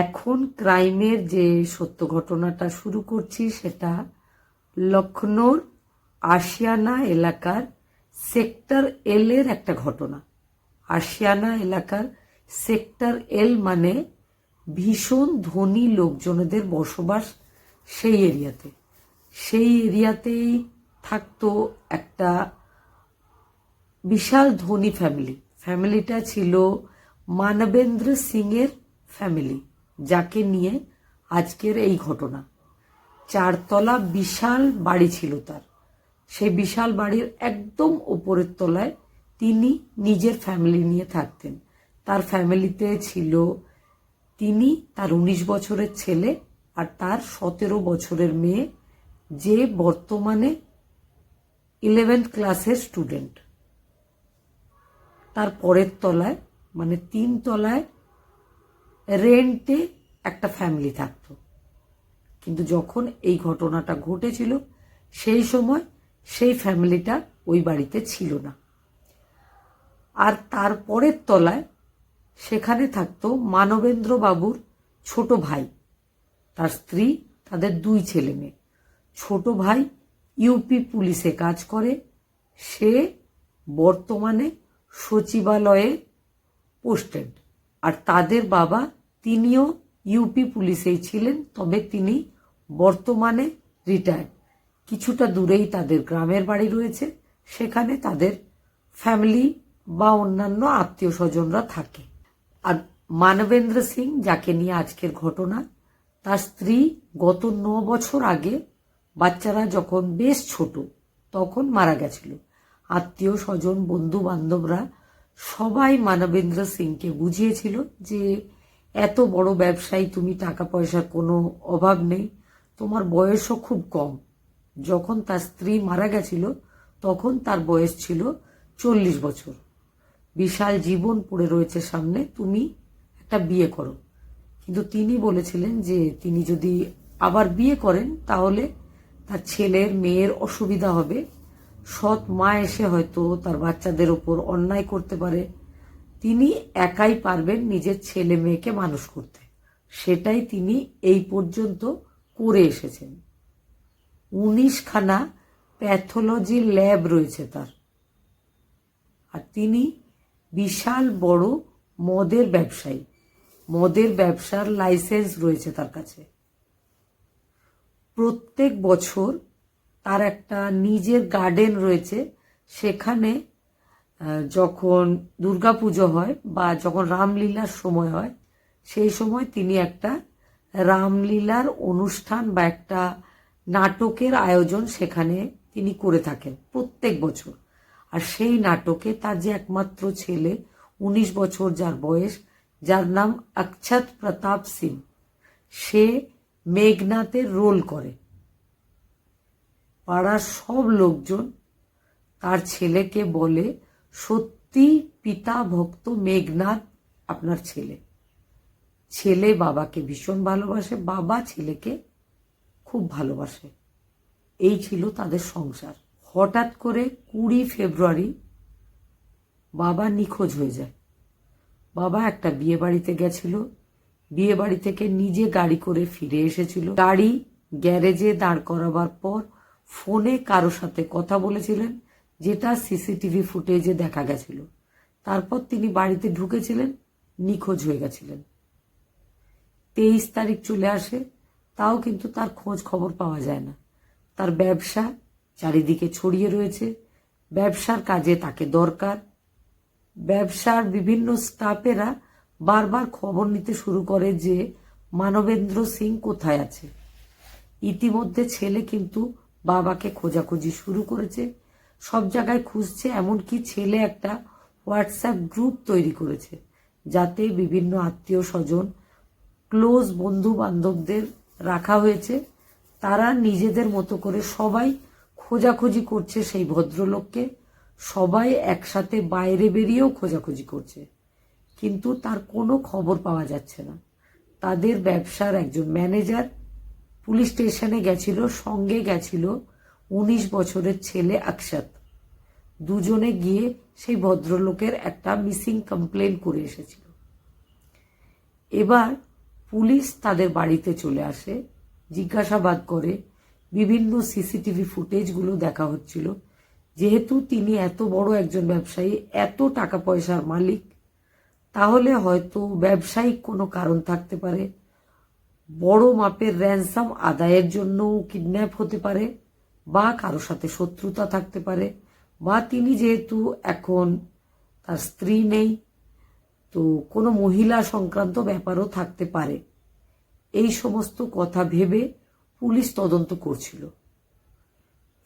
এখন ক্রাইমের যে সত্য ঘটনাটা শুরু করছি সেটা লখনৌর আশিয়ানা এলাকার সেক্টর এল এর একটা ঘটনা। আশিয়ানা এলাকার সেক্টর এল মানে ভীষণ ধনী লোকজনদের বসবাস সেই এরিয়াতে। সেই এরিয়াতেই থাকতো একটা বিশাল ধনী ফ্যামিলিটা ছিল মানবেন্দ্র সিং এর ফ্যামিলি, যাকে নিয়ে আজকের এই ঘটনা। 4 তলা বিশাল বাড়ি ছিল তার। সেই বিশাল বাড়ির একদম ওপরের তলায় তিনি নিজের ফ্যামিলি নিয়ে থাকতেন। তার ফ্যামিলিতে ছিল তিনি, তার 19 বছরের ছেলে আর তার 17 বছরের মেয়ে, যে বর্তমানে 11th ক্লাসের স্টুডেন্ট। তার পরের তলায় মানে 3 তলায় রেন্টে একটা ফ্যামিলি থাকতো। কিন্তু যখন এই ঘটনাটা ঘটেছিল সেই সময় সেই ফ্যামিলিটা ওই বাড়িতে ছিল না। আর তার পরের তলায় সেখানে থাকতো মানবেন্দ্র বাবুর ছোট ভাই, তার স্ত্রী, তাদের 2 ছেলে মেয়ে। ছোট ভাই ইউপি পুলিশে কাজ করে, সে বর্তমানে সচিবালয়ে পোস্টেড। আর তাদের বাবা, তিনিও ইউপি পুলিশেই ছিলেন, তবে তিনি বর্তমানে রিটায়ার্ড। কিছুটা দূরেই তাদের গ্রামের বাড়ি রয়েছে, সেখানে তাদের ফ্যামিলি বা অন্যান্য আত্মীয় স্বজনরা থাকে। আর মানবেন্দ্র সিং, যাকে নিয়ে আজকের ঘটনা, তার স্ত্রী গত 9 বছর আগে, বাচ্চারা যখন বেশ ছোট তখন মারা গেছিল। আত্মীয় স্বজন, বন্ধু বান্ধবরা সবাই মানবেন্দ্র সিংকে বুঝিয়েছিল যে এত বড় ব্যবসায়ী তুমি, টাকা পয়সার কোনো অভাব নেই, তোমার বয়সও খুব কম। যখন তার স্ত্রী মারা গেছিল তখন তার বয়স ছিল 40 বছর। বিশাল জীবন পড়ে রয়েছে সামনে, তুমি একটা বিয়ে করো। কিন্তু তিনি বলেছিলেন যে তিনি যদি আবার বিয়ে করেন তাহলে তার ছেলের মেয়ের অসুবিধা হবে, সৎ মা এসে হয়তো তার বাচ্চাদের ওপর অন্যায় করতে পারে, তিনি একাই পারবেন নিজের ছেলে মেয়েকে মানুষ করতে। সেটাই তিনি এই পর্যন্ত করে এসেছেন। 19খানা প্যাথোলজি ল্যাব রয়েছে তার। আর তিনি বিশাল বড় মদের ব্যবসায়ী, মদের ব্যবসার লাইসেন্স রয়েছে তার কাছে। প্রত্যেক বছর তার একটা নিজের গার্ডেন রয়েছে, সেখানে যখন দুর্গাপুজো হয় বা যখন রামলীলার সময় হয়, সেই সময় তিনি একটা রামলীলার অনুষ্ঠান বা একটা নাটকের আয়োজন সেখানে তিনি করে থাকেন প্রত্যেক বছর। আর সেই নাটকে তার যে একমাত্র ছেলে, 19 বছর যার বয়স, যার নাম অক্ষত প্রতাপ সিং, সে মেঘনাথের রোল করে। পাড়ার সব লোকজন তার ছেলেকে বলে, সত্যি পিতা ভক্ত মেঘনাথ আপনার ছেলে। ছেলে বাবাকে ভীষণ ভালোবাসে, বাবা ছেলেকে খুব ভালোবাসে। এই ছিল তাদের সংসার। হঠাৎ করে 20 ফেব্রুয়ারি বাবা নিখোঁজ হয়ে যায়। বাবা একটা বিয়ে বাড়িতে গেছিল, বিয়ে বাড়ি থেকে নিজে গাড়ি করে ফিরে এসেছিল। গাড়ি গ্যারেজে দাঁড় করাবার পর ফোনে কারো সাথে কথা বলেছিলেন, যেটা সিসিটিভি ফুটেজে দেখা গেছিল। তারপর তিনি বাড়িতে ঢুকেছিলেন, নিখোঁজ হয়ে গেছিলেন। 23 তারিখ চলে আসে, তাও কিন্তু তার খোঁজ খবর পাওয়া যায় না। তার ব্যবসা চারিদিকে ছড়িয়ে রয়েছে, ব্যবসার কাজে তাকে দরকার। ব্যবসার বিভিন্ন স্টাফেরা বারবার খবর নিতে শুরু করে যে মানবেন্দ্র সিং কোথায় আছে। ইতিমধ্যে ছেলে কিন্তু বাবাকে খোঁজাখুঁজি শুরু করেছে, সব জায়গায় খুঁজছে। এমনকি ছেলে একটা হোয়াটসঅ্যাপ গ্রুপ তৈরি করেছে, যাতে বিভিন্ন আত্মীয় স্বজন, ক্লোজ বন্ধু বান্ধবদের রাখা হয়েছে। তারা নিজেদের মতো করে সবাই খোঁজাখুঁজি করছে সেই ভদ্রলোককে। সবাই একসাথে বাইরে বেরিয়েও খোঁজাখুঁজি করছে, কিন্তু তার কোনো খবর পাওয়া যাচ্ছে না। তাদের ব্যবসার একজন ম্যানেজার পুলিশ স্টেশনে গেছিল, সঙ্গে গেছিল 19 বছরের ছেলে অক্ষত। দুজনে গিয়ে সেই ভদ্রলোকের একটা মিসিং কমপ্লেন করে এসেছিল। এবার পুলিশ তাদের বাড়িতে চলে আসে, জিজ্ঞাসাবাদ করে, বিভিন্ন সিসিটিভি ফুটেজগুলো দেখা হচ্ছিল। যেহেতু তিনি এত বড় একজন ব্যবসায়ী, এত টাকা পয়সার মালিক, তাহলে হয়তো ব্যবসায়িক কোনো কারণ থাকতে পারে, বড় মাপের র্যানসাম আদায়ের জন্য কিডন্যাপ হতে পারে, বা কারো সাথে শত্রুতা থাকতে পারে, বা তিনি যেহেতু এখন তার স্ত্রী নেই, তো কোনো মহিলা সংক্রান্ত ব্যাপারও থাকতে পারে। এই সমস্ত কথা ভেবে পুলিশ তদন্ত করছিল।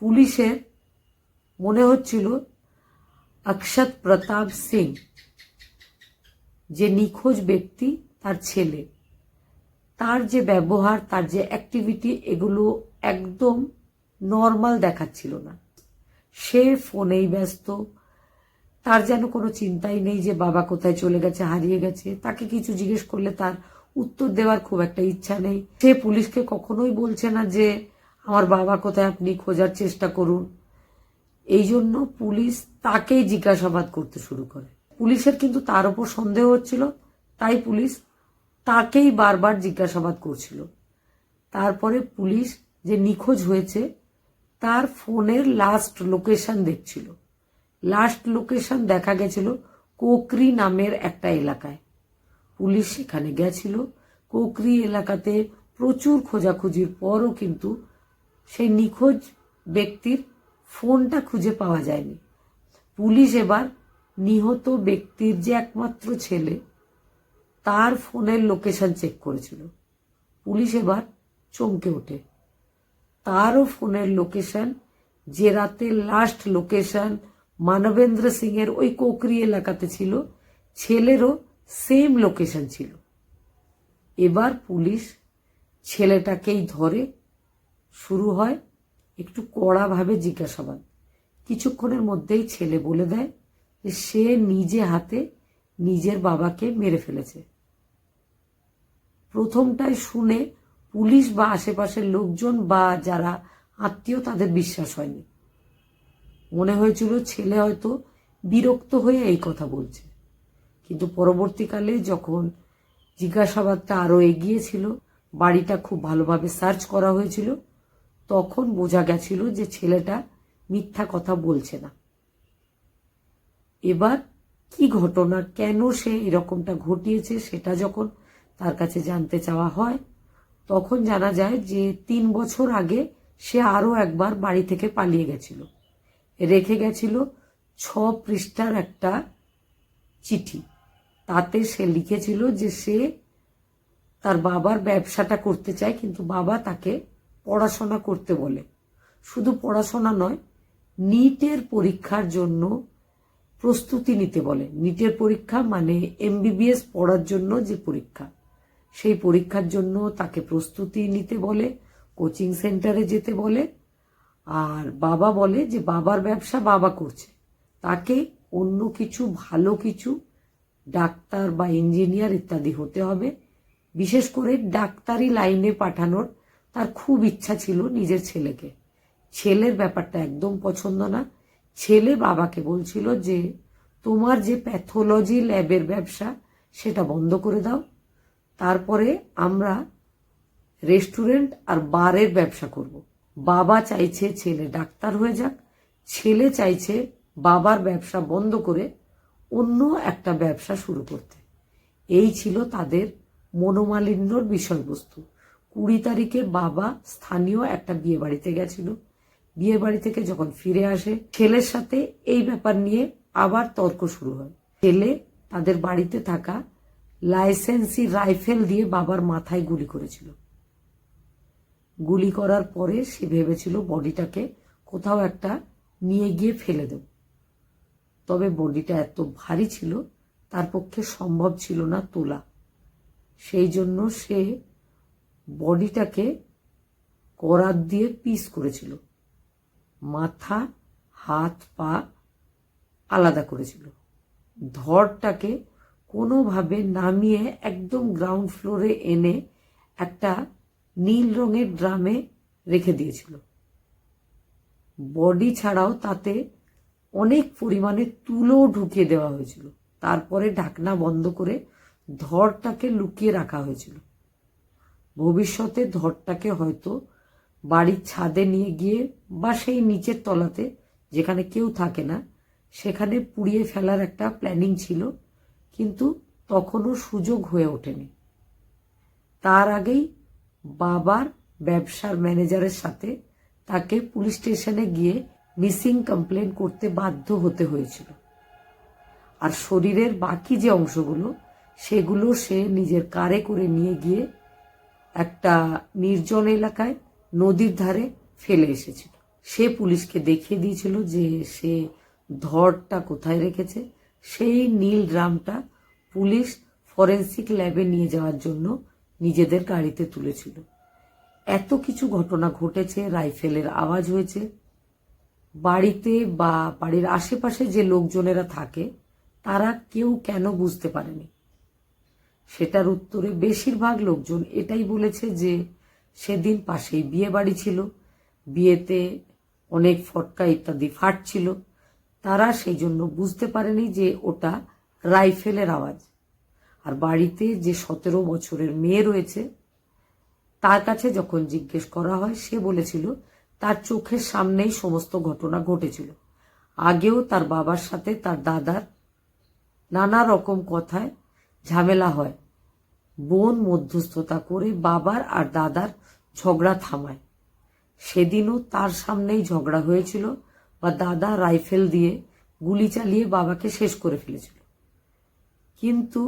পুলিশের মনে হচ্ছিল অক্ষত প্রতাপ সিং, যে নিখোঁজ ব্যক্তি, তার ছেলে, তার যে ব্যবহার, তার যে অ্যাক্টিভিটি, এগুলো একদম নর্মাল দেখাচ্ছিল না। সে ফোনেই ব্যস্ত, তার যেন কোনো চিন্তাই নেই যে বাবা কোথায় চলে গেছে, হারিয়ে গেছে। তাকে কিছু জিজ্ঞেস করলে তার উত্তর দেওয়ার খুব একটা ইচ্ছা নেই। সে পুলিশকে কখনোই বলছে না যে আমার বাবা কোথায়, আপনি খোঁজার চেষ্টা করুন। এই জন্য পুলিশ তাকেই জিজ্ঞাসাবাদ করতে শুরু করে। পুলিশের কিন্তু তার উপর সন্দেহ হচ্ছিল, তাই পুলিশ তাকেই বারবার জিজ্ঞাসাবাদ করছিল। তারপরে পুলিশ যে নিখোঁজ হয়েছে তার ফোনের লাস্ট লোকেশন দেখছিল। লাস্ট লোকেশন দেখা গেছিল কোকরি নামের একটা এলাকায়। পুলিশ সেখানে গেছিল। কোকরি এলাকাতে প্রচুর খোঁজাখুঁজির পরও কিন্তু সেই নিখোঁজ ব্যক্তির ফোনটা খুঁজে পাওয়া যায়নি। পুলিশ এবার নিহত ব্যক্তির যে একমাত্র ছেলে, তার ফোনের লোকেশন চেক করেছিল। পুলিশ এবার চমকে ওঠে। তারও ফোনের লোকেশন, যে রাতে লাস্ট লোকেশন মানবেন্দ্র সিং এর ওই কোকরি এলাকাতে ছিল, ছেলেরও সেম লোকেশন ছিল। এবার পুলিশ ছেলেটাকেই ধরে। শুরু হয় একটু কড়াভাবে জিজ্ঞাসাবাদ। কিছুক্ষণের মধ্যেই ছেলে বলে দেয় যে সে নিজে হাতে নিজের বাবাকে মেরে ফেলেছে। প্রথমটায় শুনে পুলিশ বা আশেপাশের লোকজন বা যারা আত্মীয়, তাদের বিশ্বাস হয়নি। মনে হয়েছিল ছেলে হয়তো বিরক্ত হয়ে এই কথা বলছে। কিন্তু পরবর্তীকালে যখন জিজ্ঞাসাবাদটা আরো এগিয়েছিল, বাড়িটা খুব ভালোভাবে সার্চ করা হয়েছিল, তখন বোঝা গেছিল যে ছেলেটা মিথ্যা কথা বলছে না। এবার কি ঘটনা, কেন সে এরকমটা ঘটিয়েছে, সেটা যখন তার কাছে জানতে চাওয়া হয়, তখন জানা যায় যে 3 বছর আগে সে আরো একবার বাড়ি থেকে পালিয়ে গেছিল। রেখে গেছিল 6 পৃষ্ঠার একটা চিঠি। তাতে সে লিখেছিল যে সে তার বাবার ব্যবসাটা করতে চায়, কিন্তু বাবা তাকে পড়াশোনা করতে বলে। শুধু পড়াশোনা নয়, নিটের পরীক্ষার জন্য প্রস্তুতি নিতে বলে। নিটের পরীক্ষা মানে এমবিবিএস পড়ার জন্য যে পরীক্ষা, সেই পরীক্ষার জন্য তাকে প্রস্তুতি নিতে বলে, কোচিং সেন্টারে যেতে বলে। আর বাবা বলে যে বাবার ব্যবসা বাবা করছে, তাকে অন্য কিছু, ভালো কিছু, ডাক্তার বা ইঞ্জিনিয়ার ইত্যাদি হতে হবে। বিশেষ করে ডাক্তারি লাইনে পাঠানোর তার খুব ইচ্ছা ছিল নিজের ছেলেকে। ছেলের ব্যাপারটা একদম পছন্দ না। ছেলে বাবাকে বলছিল যে তোমার যে প্যাথোলজি ল্যাবের ব্যবসা, সেটা বন্ধ করে দাও, তারপরে আমরা রেস্টুরেন্ট আর বারের ব্যবসা করব। বাবা চাইছে ছেলে ডাক্তার হয়ে যাক, ছেলে চাইছে বাবার ব্যবসা বন্ধ করে অন্য একটা ব্যবসা শুরু করতে। এই ছিল তাদের মনোমালিন্যর বিষয়বস্তু। 20 তারিখে বাবা স্থানীয় একটা বিয়ে বাড়িতে গেছিল। বিয়ে বাড়ি থেকে যখন ফিরে আসে, ছেলের সাথে এই ব্যাপার নিয়ে আবার তর্ক শুরু হয়। ছেলে তাদের বাড়িতে থাকা লাইসেন্সি রাইফেল দিয়ে বাবার মাথায় গুলি করেছিল। গুলি করার পরে সে ভেবেছিল বডিটাকে কোথাও একটা নিয়ে গিয়ে ফেলে দেব। তবে বডিটা এত ভারী ছিল, তার পক্ষে সম্ভব ছিল না তোলা। সেই জন্য সে বডিটাকে করাত দিয়ে পিস করেছিল, মাথা, হাত, পা আলাদা করেছিল। ধড়টাকে কোনোভাবে নামিয়ে একদম গ্রাউন্ড ফ্লোরে এনে একটা নীল রঙের ড্রামে রেখে দিয়েছিল। বডি ছাড়াও তাতে অনেক পরিমাণে তুলো ঢুকিয়ে দেওয়া হয়েছিল। তারপরে ঢাকনা বন্ধ করে ধড়টাকে লুকিয়ে রাখা হয়েছিল। ভবিষ্যতে ধরটাকে হয়তো বাড়ির ছাদে নিয়ে গিয়ে বা সেই নিচের তলাতে যেখানে কেউ থাকে না সেখানে পুড়িয়ে ফেলার একটা প্ল্যানিং ছিল, কিন্তু তখনও সুযোগ হয়ে ওঠেনি। তার আগেই বাবার ব্যবসার ম্যানেজারের সাথে তাকে পুলিশ স্টেশনে গিয়ে মিসিং কমপ্লেন করতে বাধ্য হতে হয়েছিল। আর শরীরের বাকি যে অংশগুলো সেগুলো সে নিজের কারে করে নিয়ে গিয়ে একটা নির্জন এলাকায় নদীর ধারে ফেলে এসেছিল। সে পুলিশকে দেখিয়ে দিয়েছিল যে সে ধরটা কোথায় রেখেছে। সেই নীল ড্রামটা পুলিশ ফরেন্সিক ল্যাবে নিয়ে যাওয়ার জন্য নিজেদের গাড়িতে তুলেছিল। এত কিছু ঘটনা ঘটেছে, রাইফেলের আওয়াজ হয়েছে, বাড়িতে বা বাড়ির আশেপাশে যে লোকজনেরা থাকে তারা কেউ কেন বুঝতে পারেনি। সেটার উত্তরে বেশিরভাগ লোকজন এটাই বলেছে যে সেদিন পাশেই বিয়ে বাড়ি ছিল, বিয়েতে অনেক ফটকা ইত্যাদি ফাটছিল, তারা সেই জন্য বুঝতে পারেনি যে ওটা রাইফেলের আওয়াজ। আর বাড়িতে যে 17 বছরের মেয়ে রয়েছে তার কাছে যখন জিজ্ঞেস করা হয় সে বলেছিল তার চোখের সামনেই সমস্ত ঘটনা ঘটেছিল। আগেও তার বাবার সাথে তার দাদার নানা রকম কথায় ঝামেলা হয়, বোন মধ্যস্থতা করে বাবার আর দাদার ঝগড়া থামায়। সেদিনও তার সামনেই ঝগড়া হয়েছিল বা দাদা রাইফেল দিয়ে গুলি চালিয়ে বাবাকে শেষ করে ফেলেছিল। কিন্তু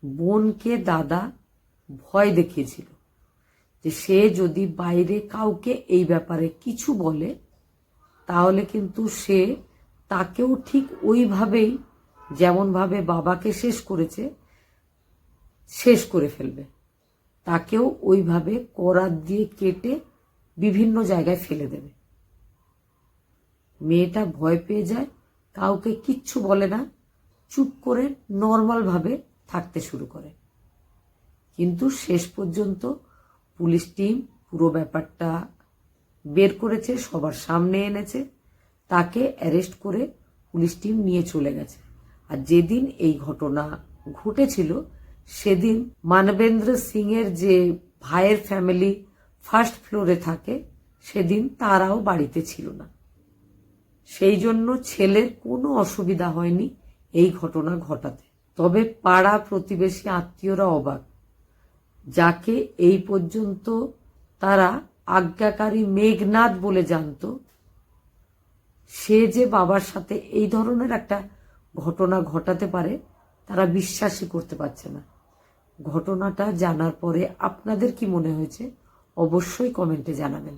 বোনকে দাদা ভয় দেখিয়েছিল যে সে যদি বাইরে কাউকে এই ব্যাপারে কিছু বলে তাহলে কিন্তু সে তাকেও ঠিক ওইভাবেই যেমনভাবে বাবাকে শেষ করেছে শেষ করে ফেলবে, তাকেও ওইভাবে করাত দিয়ে কেটে বিভিন্ন জায়গায় ফেলে দেবে। মেয়েটা ভয় পেয়ে যায়, কাউকে কিচ্ছু বলে না, চুপ করে নর্মালভাবে থাকতে শুরু করে। কিন্তু শেষ পর্যন্ত পুলিশ টিম পুরো ব্যাপারটা বের করেছে, সবার সামনে এনেছে, তাকে অ্যারেস্ট করে পুলিশ টিম নিয়ে চলে গেছে। আর যেদিন এই ঘটনা ঘটেছিল সেদিন মানবেন্দ্র সিং এর যে ভাইয়ের ফ্যামিলি ফার্স্ট ফ্লোরে থাকে সেদিন তারাও বাড়িতে ছিল না। সেই জন্য ছেলের কোনো অসুবিধা হয়নি এই ঘটনা ঘটাতে। তবে পাড়া প্রতিবেশী আত্মীয়রা অবাক, যাকে এই পর্যন্ত তারা আজ্ঞাকারী মেঘনাদ বলে জানত, সে যে বাবার সাথে এই ধরনের একটা ঘটনা ঘটাতে পারে তারা বিশ্বাসই করতে পারছে না। ঘটনাটা জানার পরে আপনাদের কি মনে হয়েছে অবশ্যই কমেন্টে জানাবেন।